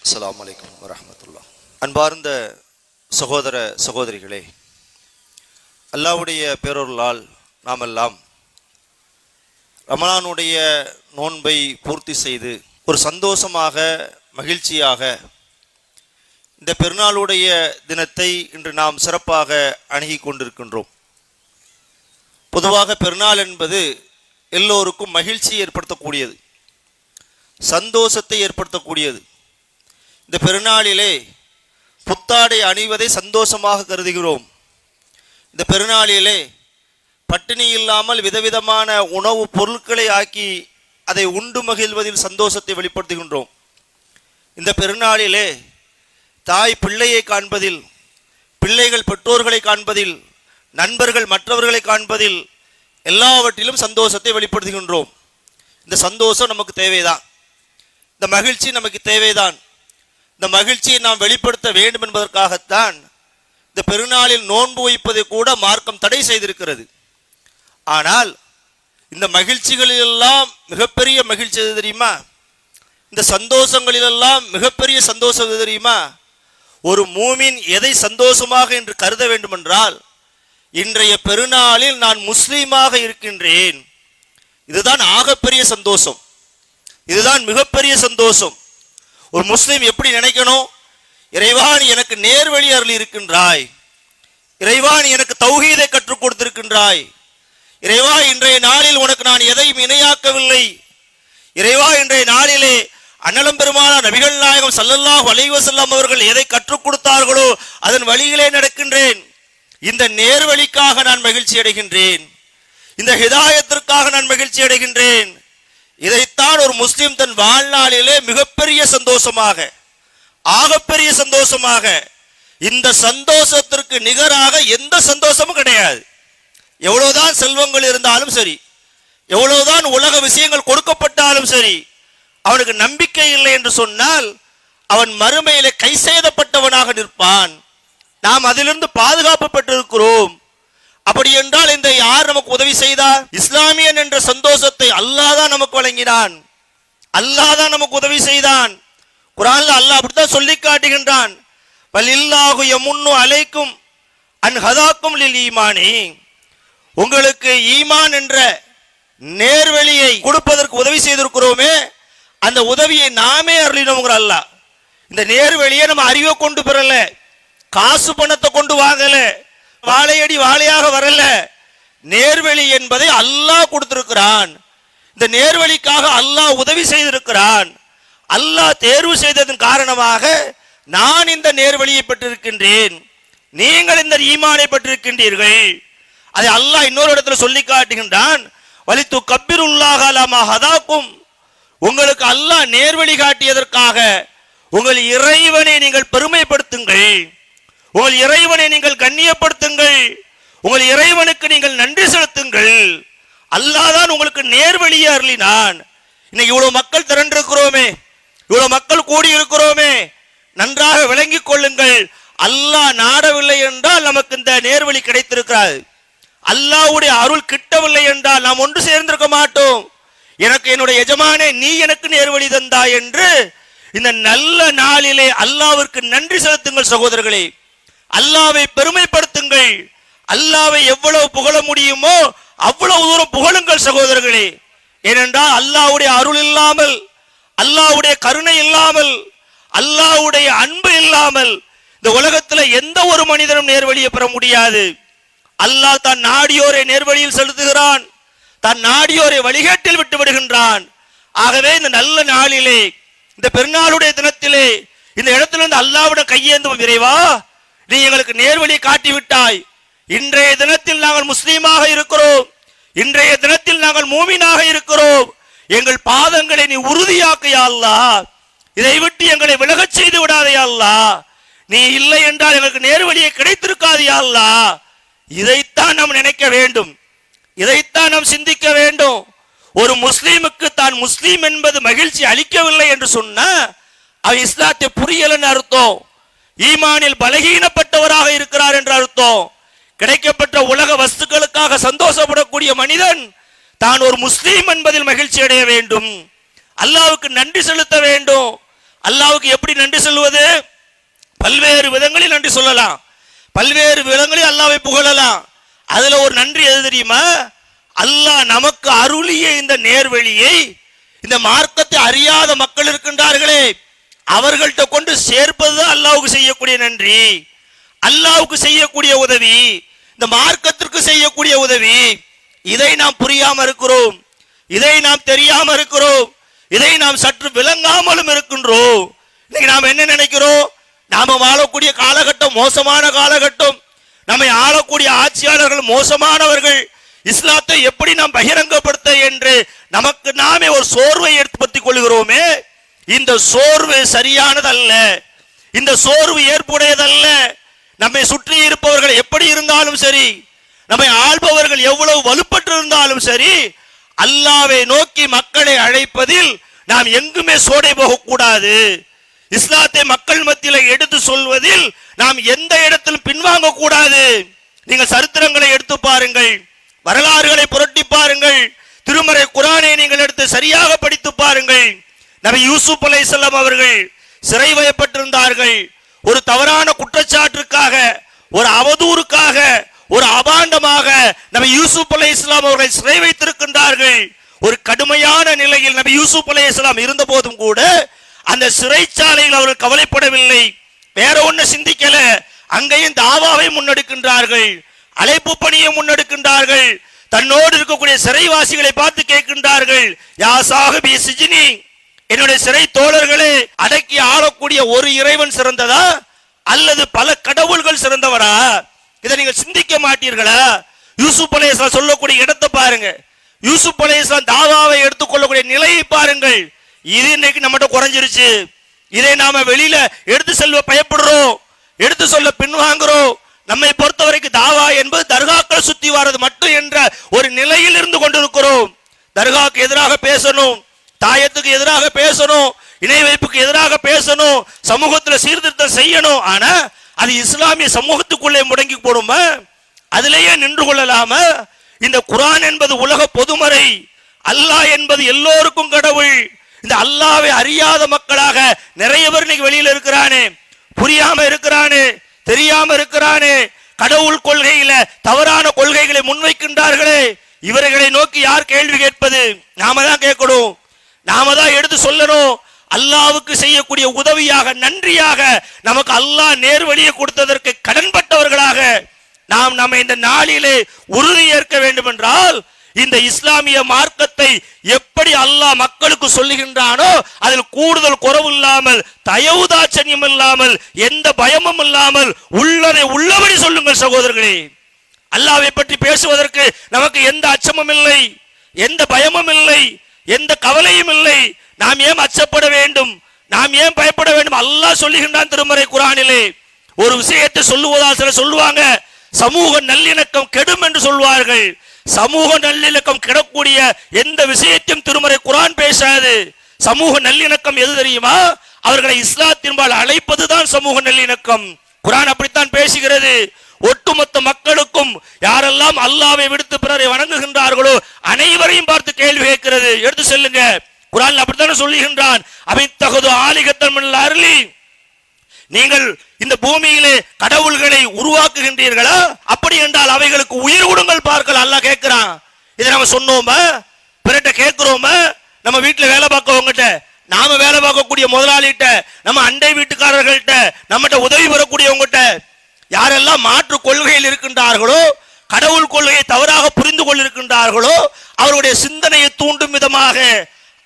அஸ்ஸலாமு அலைக்கும் வரஹ்மத்துல்லாஹ். அன்பார்ந்த சகோதர சகோதரிகளே, அல்லாஹ்வுடைய பேரருளால் நாமெல்லாம் ரமலானுடைய நோன்பை பூர்த்தி செய்து ஒரு சந்தோஷமாக மகிழ்ச்சியாக இந்த பெருநாளுடைய தினத்தை இன்று நாம் சிறப்பாக அணுகி கொண்டிருக்கின்றோம். பொதுவாக பெருநாள் என்பது எல்லோருக்கும் மகிழ்ச்சியை ஏற்படுத்தக்கூடியது, சந்தோஷத்தை ஏற்படுத்தக்கூடியது. இந்த பெருநாளிலே புத்தாடை அணிவதை சந்தோஷமாக கருதுகிறோம். இந்த பெருநாளிலே பட்டினி இல்லாமல் விதவிதமான உணவுப் பொருட்களை ஆக்கி அதை உண்டு மகிழ்வதில் சந்தோஷத்தை வெளிப்படுத்துகின்றோம். இந்த பெருநாளிலே தாய் பிள்ளையை காண்பதில், பிள்ளைகள் பெற்றோர்களை காண்பதில், நண்பர்கள் மற்றவர்களை காண்பதில் எல்லாவற்றிலும் சந்தோஷத்தை வெளிப்படுத்துகின்றோம். இந்த சந்தோஷம் நமக்கு தேவைதான், இந்த மகிழ்ச்சி நமக்கு தேவைதான். இந்த மகிழ்ச்சியை நாம் வெளிப்படுத்த வேண்டும் என்பதற்காகத்தான் இந்த பெருநாளில் நோன்பு வைப்பதை கூட மார்க்கம் தடை செய்திருக்கிறது. ஆனால் இந்த மகிழ்ச்சிகளிலெல்லாம் மிகப்பெரிய மகிழ்ச்சி எது தெரியுமா? இந்த சந்தோஷங்களிலெல்லாம் மிகப்பெரிய சந்தோஷம் எது தெரியுமா? ஒரு மூமின் எதை சந்தோஷமாக என்று கருத வேண்டும் என்றால், இன்றைய பெருநாளில் நான் முஸ்லீமாக இருக்கின்றேன், இதுதான் ஆகப்பெரிய சந்தோஷம், இதுதான் மிகப்பெரிய சந்தோஷம். ஒரு முஸ்லீம் எப்படி நினைக்கணும்? இறைவா நீ எனக்கு நேர்வழி அருள் இருக்கின்றாய், இறைவா நீ எனக்கு தௌஹீதை கற்றுக் கொடுத்திருக்கின்றாய், இறைவா இன்றைய நாளில் உனக்கு நான் எதையும் இணையாக்கவில்லை, இறைவா இன்றைய நாளிலே அண்ணலம் பெருமானார் நபிகள் நாயகம் ஸல்லல்லாஹு அலைஹி வஸல்லம் அவர்கள் எதை கற்றுக் கொடுத்தார்களோ அதன் வழியிலே நடக்கின்றேன், இந்த நேர்வழிக்காக நான் மகிழ்ச்சி அடைகின்றேன், இந்த ஹிதாயத்திற்காக நான் மகிழ்ச்சி அடைகின்றேன். இதைத்தான் ஒரு முஸ்லிம் தன் வாழ்நாளிலே மிகப்பெரிய சந்தோஷமாக, ஆகப்பெரிய சந்தோஷமாக, இந்த சந்தோஷத்திற்கு நிகராக எந்த சந்தோஷமும் கிடையாது. எவ்வளவுதான் செல்வங்கள் இருந்தாலும் சரி, எவ்வளவுதான் உலக விஷயங்கள் கொடுக்கப்பட்டாலும் சரி, அவனுக்கு நம்பிக்கை இல்லை என்று சொன்னால் அவன் மறுமையிலே கை செய்தப்பட்டவனாக நிற்பான். நாம் அதிலிருந்து பாதுகாப்பு பெற்றிருக்கிறோம். அப்படி என்றால் இந்த யார் நமக்கு உதவி செய்தார்? இஸ்லாமியன் என்ற சந்தோஷத்தை அல்லாஹ் தான் நமக்கு வழங்கினான், அல்லாஹ் தான் நமக்கு உதவி செய்தான். குர்ஆன்ல அல்லாஹ் அப்படித்தான் சொல்லி காட்டுகின்றான், வலில்லாஹு யமுன்னு அலைக்கும் அன் ஹதாக்கும் லில் ஈமானி, உங்களுக்கு ஈமான் என்ற நேர்வழியை கொடுப்பதற்கு உதவி செய்திருக்கிறோமே, அந்த உதவியை நாமே அருளினோங்கிற அல்லாஹ். இந்த நேர்வழியை நம்ம அறிவை கொண்டு பெறல, காசு பணத்தை கொண்டு வாங்கல, வாழையடி வாழையாக வரல. நேர்வழி என்பதை அல்லாஹ் கொடுத்திருக்கிறான். இந்த நேர்வழிக்காக அல்லாஹ் உதவி செய்திருக்கிறான். அல்லாஹ் தேர்வு செய்ததன் காரணமாக நான் இந்த நேர்வழியை பெற்றிருக்கின்றேன், நீங்கள் இந்த ஈமானை பெற்றிருக்கின்றீர்கள். அதை அல்லாஹ் இன்னொரு இடத்துல சொல்லி காட்டுகின்றான், வலித்து கப்பிருல்லாஹ அலமா ஹதாக்கும், உங்களுக்கு அல்லாஹ் நேர்வழி காட்டியதற்காக உங்கள் இறைவனை நீங்கள் பெருமைப்படுத்துங்கள், உங்கள் இறைவனை நீங்கள் கண்ணியப்படுத்துங்கள், உங்கள் இறைவனுக்கு நீங்கள் நன்றி செலுத்துங்கள். அல்லாஹ் தான் உங்களுக்கு நேர்வழியை அருளினான். இன்னைக்கு இவ்வளவு மக்கள் திரண்டிருக்கிறோமே, இவ்வளவு மக்கள் கூடி இருக்கிறோமே, நன்றாக விளங்கிக் கொள்ளுங்கள், அல்லாஹ் நாடவில்லை என்றால் நமக்கு இந்த நேர்வழி கிடைத்திருக்கிறார். அல்லாஹ்வுடைய அருள் கிட்டவில்லை என்றால் நாம் ஒன்று சேர்ந்திருக்க மாட்டோம். எனக்கு என்னுடைய எஜமானே நீ எனக்கு நேர்வழி தந்தாய் என்று இந்த நல்ல நாளிலே அல்லாஹ்விற்கு நன்றி செலுத்துங்கள் சகோதரர்களே. அல்லாஹ்வை பெருமைப்படுத்துங்கள். அல்லாஹ்வை எவ்வளவு புகழ முடியுமோ அவ்வளவு தூரம் புகழுங்கள் சகோதரர்களே. ஏனென்றால் அல்லாஹ்வுடைய அருள் இல்லாமல், அல்லாஹ்வுடைய கருணை இல்லாமல், அல்லாஹ்வுடைய அன்பு இல்லாமல் இந்த உலகத்தில் எந்த ஒரு மனிதனும் நேர்வழியை பெற முடியாது. அல்லாஹ் தான் நாடியோரை நேர்வழியில் செலுத்துகிறான், தான் நாடியோரை வழிகேட்டில் விட்டு விடுகின்றான். ஆகவே இந்த நல்ல நாளிலே, இந்த பெருநாளுடைய தினத்திலே இந்த இடத்திலிருந்து அல்லாஹ்விடம் கையேந்தும், இறைவா நீ எங்களுக்கு நேர்வழி காட்டிவிட்டாய், இன்றைய தினத்தில் நாங்கள் முஸ்லீமாக இருக்கிறோம், இன்றைய தினத்தில் நாங்கள் மூமினாக இருக்கிறோம், எங்கள் பாதங்களை நீ உறுதியாக்கு யா அல்லாஹ், இதை விட்டு எங்களை விலகச் செய்து விடாதே யா அல்லாஹ், நீ இல்லை என்றால் எங்களுக்கு நேர்வழியை கிடைத்திருக்காது யா அல்லாஹ். இதைத்தான் நாம் நினைக்க வேண்டும், இதைத்தான் நாம் சிந்திக்க வேண்டும். ஒரு முஸ்லீமுக்கு தான் முஸ்லீம் என்பது மகிழ்ச்சி அளிக்கவில்லை என்று சொன்னா அவன் இஸ்லாத்தை புரியலன்னு அர்த்தம், ஈமானில் பலகீனப்பட்டவராக இருக்கிறார் என்ற அர்த்தம். கிடைக்கப்பட்ட உலக வஸ்துக்களுக்காக சந்தோஷப்படக்கூடிய மனிதன் தான் ஒரு முஸ்லீம் என்பதில் மகிழ்ச்சி அடைய வேண்டும், அல்லாஹ்வுக்கு நன்றி செலுத்த வேண்டும், அல்லாஹ்வுக்கு எப்படி நன்றி சொல்வது? பல்வேறு விதங்களில் நன்றி சொல்லலாம், பல்வேறு விதங்களில் அல்லாஹ்வை புகழலாம். அதுல ஒரு நன்றி எது தெரியுமா? அல்லாஹ் நமக்கு அருளிய இந்த நேர்வழியை, இந்த மார்க்கத்தை அறியாத மக்கள் இருக்கின்றார்களே, அவர்கள்ட்ட கொண்டு சேர்ப்பதுதான் அல்லாஹ்வுக்கு செய்யக்கூடிய நன்றி, அல்லாஹ்வுக்கு செய்யக்கூடிய உதவி, இந்த மார்க்கத்திற்கு செய்யக்கூடிய உதவி. இதை நாம் புரியாம இருக்கிறோம், இதை நாம் தெரியாம இருக்கிறோம், இதை நாம் சற்று விளங்காமலும் இருக்கின்றோம். இன்னைக்கு நாம் என்ன நினைக்கிறோம்? நாம வாழக்கூடிய காலகட்டம் மோசமான காலகட்டம், நம்மை ஆளக்கூடிய ஆட்சியாளர்கள் மோசமானவர்கள், இஸ்லாத்தை எப்படி நாம் பகிரங்கப்படுத்த என்று நமக்கு நாமே ஒரு சோர்வை ஏற்படுத்திக் கொள்கிறோமே. இந்த சோர்வு சரியானதல்ல, இந்த சோர்வு ஏற்புடையதல்ல. நம்மை சுற்றி இருப்பவர்கள் எப்படி இருந்தாலும் சரி, நம்மை ஆள்பவர்கள் எவ்வளவு வலுப்பட்டு இருந்தாலும் சரி, அல்லாஹ்வை நோக்கி மக்களை அழைப்பதில் நாம் எங்குமே சோடை போகக்கூடாது. இஸ்லாத்தை மக்கள் மத்தியில் எடுத்து சொல்வதில் நாம் எந்த இடத்திலும் பின்வாங்க கூடாது. நீங்கள் சரித்திரங்களை எடுத்து பாருங்கள், வரலாறுகளை புரட்டி பாருங்கள், திருமறை குர்ஆனை நீங்கள் எடுத்து சரியாக படித்து பாருங்கள். நபி யூசுப் அலைஹிஸ்ஸலாம் அவர்கள் சிறை வைக்கப்பட்டிருந்தார்கள். ஒரு தவறான குற்றச்சாட்டிற்காக, ஒரு அவதூறுக்காக, ஒரு அபாண்டமாக நபி யூசுப் அலைஹிஸ்ஸலாம் அவர்கள் சிறை வைத்திருக்கின்றார்கள். ஒரு கடுமையான நிலையில் நபி யூசுப் அலைஹிஸ்ஸலாம் இருந்த போதும் கூட அந்த சிறைச்சாலையில் அவர்கள் கவலைப்படவில்லை, வேற ஒண்ணு சிந்திக்கல. அங்கேயும் தாவாவை முன்னெடுக்கின்றார்கள், அழைப்பு பணியை முன்னெடுக்கின்றார்கள். தன்னோடு இருக்கக்கூடிய சிறைவாசிகளை பார்த்து கேட்கின்றார்கள், யா சாஹிபி சிஜ்னி, என்னுடைய சிறை தோழர்களே, அடக்கி ஆளக்கூடிய ஒரு இறைவன் சிறந்ததா அல்லது பல கடவுள்கள் சிறந்தவரா? இதை நீங்கள் சிந்திக்க மாட்டீர்களா? யூசுப் அலைஹிஸ்ஸலாம் சொல்லக்கூடிய இடத்தை பாருங்க, யூசுப் அலைஹிஸ்ஸலாம் தாவாவை எடுத்துக்கொள்ளக்கூடிய நிலையை பாருங்கள். இது இன்னைக்கு நம்மகிட்ட குறைஞ்சிருச்சு. இதை நாம வெளியில எடுத்து செல்வ பயப்படுறோம், எடுத்து சொல்ல பின்வாங்குறோம். நம்மை பொறுத்த வரைக்கும் தாவா என்பது தர்காக்கள் சுத்தி வாரது மட்டும் என்ற ஒரு நிலையில் இருந்து கொண்டிருக்கிறோம். தர்காக்கு எதிராக பேசணும், தாயத்துக்கு எதிராக பேசணும், இணை வைப்புக்கு எதிராக பேசணும், சமூகத்தில் சீர்திருத்தம் செய்யணும். ஆனா அது இஸ்லாமிய சமூகத்துக்குள்ளே முடங்கி போடுமா? அதிலேயே நின்று கொள்ளலாம? இந்த குர்ஆன் என்பது உலக பொதுமறை, அல்லாஹ் என்பது எல்லோருக்கும் கடவுள். இந்த அல்லாஹ்வை அறியாத மக்களாக நிறைய பேர் இன்னைக்கு வெளியில இருக்கிறானே, புரியாம இருக்கிறானே, தெரியாம இருக்கிறானே, கடவுள் கொள்கையில தவறான கொள்கைகளை முன்வைக்கின்றார்களே, இவர்களை நோக்கி யார் கேள்வி கேட்பது? நாம தான் கேட்கணும், நாம தான் எடுத்து சொல்லணும். அல்லாஹ்வுக்கு செய்யக்கூடிய உதவியாக, நன்றியாக நமக்கு அல்லாஹ் நேர்வழியை கொடுத்ததற்கு கடன்பட்டவர்களாக நாம் நம்ம இந்த நாளிலே உறுதி ஏற்க வேண்டும் என்றால், இந்த இஸ்லாமிய மார்க்கத்தை எப்படி அல்லாஹ் மக்களுக்கு சொல்லுகின்றானோ அதில் கூடுதல் குறைவு இல்லாமல், தயவுதாட்சண்யம் இல்லாமல், எந்த பயமும் இல்லாமல் உள்ளதை உள்ளபடி சொல்லுங்கள் சகோதரர்களே. அல்லாஹ்வை பற்றி பேசுவதற்கு நமக்கு எந்த அச்சமும் இல்லை, எந்த பயமும் இல்லை, எந்த கவலையும் இல்லை. நாம் ஏன் அச்சப்பட வேண்டும்? நாம் ஏன் பயப்பட வேண்டும்? அல்லாஹ் சொல்லுகின்றான் திருமறை குர்ஆனிலே. ஒரு விஷயத்தை சொல்லுவதால் சிலர் சொல்லுவாங்க, சமூக நல்லிணக்கம் கெடும் என்று சொல்வார்கள். சமூக நல்லிணக்கம் கெடக்கூடிய எந்த விஷயத்தையும் திருமறை குர்ஆன் பேசாது. சமூக நல்லிணக்கம் எது தெரியுமா? அவர்களை இஸ்லாத்தின்பால் அழைப்பதுதான் சமூக நல்லிணக்கம். குர்ஆன் அப்படித்தான் பேசுகிறது. ஒட்டுமொத்த மக்களுக்கும் யாரெல்லாம் அல்லாஹ்வை விடுத்து பிறரை வணங்குகின்றார்களோ அனைவரையும் பார்த்து கேள்வி கேட்கிறது. எடுத்து செல்லுங்க, குர்ஆன் அப்படித்தான் சொல்லுகின்றான். அபித்தகுது ஆலிகத்தன் மினல் அர்லி, நீங்கள் இந்த பூமியிலே கடவுள்களை உருவாக்குகின்றீர்களா? அப்படி என்றால் அவைகளுக்கு உயிர் கொடுங்கள் பார்க்கலாம். அல்லாஹ் கேட்கிறான். இதை நம்ம சொன்னோமா? பிறட்ட கேட்கிறோமா? நம்ம வீட்டுல வேலை பார்க்கவங்கிட்ட, நாம வேலை பார்க்கக்கூடிய முதலாளிகிட்ட, நம்ம அண்டை வீட்டுக்காரர்கள்ட்ட, நம்மகிட்ட உதவி பெறக்கூடியவங்கிட்ட, யாரெல்லாம் மாற்று கொள்கையில் இருக்கின்றார்களோ, கடவுள் கொள்கையை தவறாக புரிந்து கொண்டிருக்கின்றார்களோ, அவருடைய சிந்தனையை தூண்டும் விதமாக,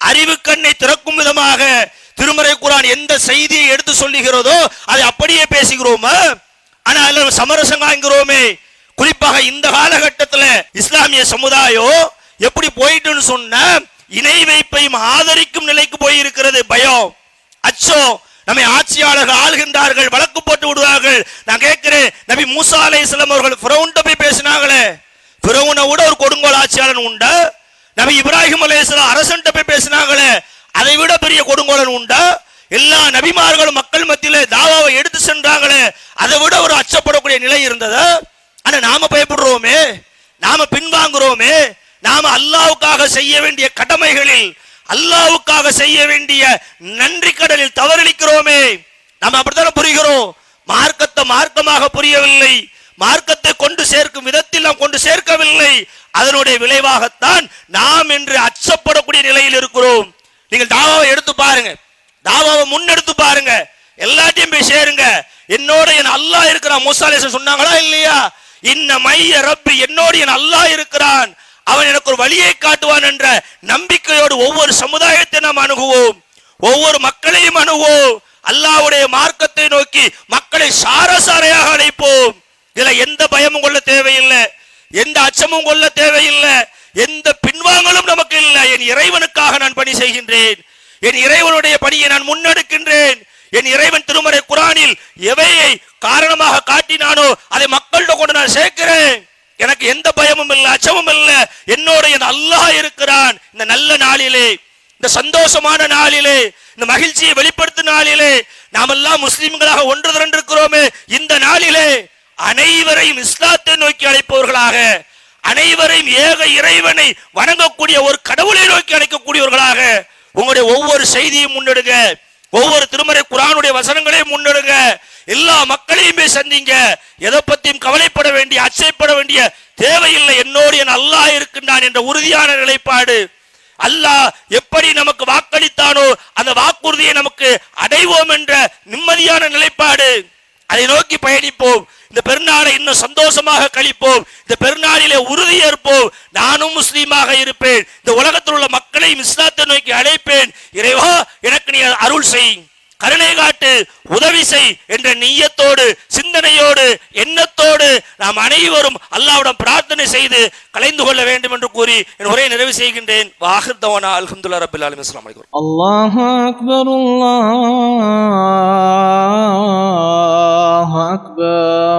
அறிவு கண்ணை திறக்கும் விதமாக திருமறை குர்ஆன் எந்த செய்தியை எடுத்து சொல்லுகிறதோ அதை அப்படியே பேசுகிறோமா? ஆனா அதுல சமரசம் காண்கிறோமே. குறிப்பாக இந்த காலகட்டத்தில் இஸ்லாமிய சமுதாயம் எப்படி போயிட்டுன்னு சொன்ன, இணை வைப்பையும் ஆதரிக்கும் நிலைக்கு போயிருக்கிறது. பயம், அச்சம். நம்மை ஆட்சியாளர்கள் ஆள்கின்றார்கள், வழக்கு போட்டு விடுவார்கள். நான் கேட்கிறேன், நபி மூசா அலைஹிஸ்ஸலாம் அவர்கள் ஃபிரௌன்ட்ட போய் பேசினாங்களே, ஃபிரௌனை விட ஒரு கொடுங்கோல் ஆட்சியாளன் உண்டா? நபி இப்ராஹிம் அலைஹிஸ்ஸலாம் அரசன்ட்ட போய் பேசினாங்களே, அதை விட பெரிய கொடுங்கோலன் உண்டா? எல்லா நபிமார்களும் மக்கள் மத்தியிலே தாவாவை எடுத்து சென்றாங்களே, அதை விட ஒரு அச்சப்படக்கூடிய நிலை இருந்ததா? ஆனா நாம பயப்படுறோமே, நாம பின்வாங்குறோமே. நாம அல்லாஹ்வுக்காக செய்ய வேண்டிய கடமைகளில், அல்லாஹ்வுக்காக செய்ய வேண்டிய நன்றி கடலில் தவறளிக்கிறோமே. நாம் அப்படித்தானே புரிகிறோம். மார்க்கத்தை மார்க்கமாக புரியவில்லை, மார்க்கத்தை கொண்டு சேர்க்கும் விதத்தில் நாம் கொண்டு சேர்க்கவில்லை. அதனுடைய விளைவாகத்தான் நாம் என்று அச்சப்படக்கூடிய நிலையில் இருக்கிறோம். நீங்கள் தாவாவை எடுத்து பாருங்க, தாவாவை முன்னெடுத்து பாருங்க, எல்லாத்தையும் போய் சேருங்க. என்னோட என் அல்லாஹ் இருக்கிறான். மூசா அலைஹிஸ்ஸலாம் சொன்னாங்களா இல்லையா? இன்ன மைய ரப்பி, என்னோடு என் அல்லாஹ் இருக்கிறான், அவன் எனக்கு ஒரு வழியை காட்டுவான் என்ற நம்பிக்கையோடு ஒவ்வொரு சமுதாயத்தை நாம் அணுகுவோம், ஒவ்வொரு மக்களையும் அணுகுவோம். அல்லாஹ்வுடைய மார்க்கத்தை நோக்கி மக்களை சாரசாரையாக அழைப்போம். இதுல எந்த பயமும் கொள்ள தேவையில்லை, எந்த அச்சமும் கொள்ள தேவையில்லை, எந்த பின்வாங்கலும் நமக்கு இல்லை. என் இறைவனுக்காக நான் பணி செய்கின்றேன், என் இறைவனுடைய பணியை நான் முன்னெடுக்கின்றேன். என் இறைவன் திருமறை குர்ஆனில் எவையை காரணமாக காட்டினானோ அதை மக்கள்கிட்ட கொண்டு நான் சேர்க்கிறேன். எனக்கு எந்த பயமும் இல்லை, அச்சமும் இல்லை. என்னோட என் அல்லாஹ் இருக்கிறான். இந்த நல்ல நாளிலே, இந்த சந்தோஷமான நாளிலே, இந்த மகிழ்ச்சியை வெளிப்படுத்தும் நாளிலே, நாமெல்லாம் முஸ்லிம்களாக ஒன்று திரண்டிருக்கிறோமே, இந்த நாளிலே அனைவரையும் இஸ்லாத்தை நோக்கி அழைப்பவர்களாக, அனைவரையும் ஏக இறைவனை வணங்கக்கூடிய ஒரு கடவுளை நோக்கி அழைக்கக்கூடியவர்களாக உங்களுடைய ஒவ்வொரு செய்தியும் முன்னெடுங்க, ஒவ்வொரு திருமறை குர்ஆனுடைய வசனங்களையும் முன்னெடுங்க. எல்லா மக்களையும் போய் சந்திங்க. எதை பத்தியும் கவலைப்பட வேண்டிய, அச்சைப்பட வேண்டிய தேவையில்லை. என்னோடு என் அல்லாஹ் இருக்கின்றான் என்ற உறுதியான நிலைப்பாடு. அல்லாஹ் எப்படி நமக்கு வாக்களித்தானோ அந்த வாக்குறுதியை நமக்கு அடைவோம் என்ற நிம்மதியான நிலைப்பாடு. அதை நோக்கி பயணிப்போம். இந்த பெருநாளை இன்னும் சந்தோஷமாக கழிப்போம். இந்த பெருநாளிலே உறுதியேற்போம். நானும் முஸ்லீமாக இருப்பேன், இந்த உலகத்தில் உள்ள மக்களையும் இஸ்லாத்தை நோக்கி அழைப்பேன். இறைவா, எனக்கு நீ அருள் செய், கருணை காட்டு, உதவி செய் என்ற நிய்யத்தோடு, சிந்தனையோடு, எண்ணத்தோடு நாம் அனைவரும் அல்லாஹ்விடம் பிரார்த்தனை செய்து கலைந்து கொள்ள வேண்டும் என்று கூறி என் உரையை நிறைவு செய்கின்றேன். வாஹிர் தவானா அல்ஹம்துலில்லாஹி ரப்பில் ஆலமீன். அஸ்ஸலாமு அலைக்கும். அல்லாஹு அக்பர், அல்லாஹு அக்பர்.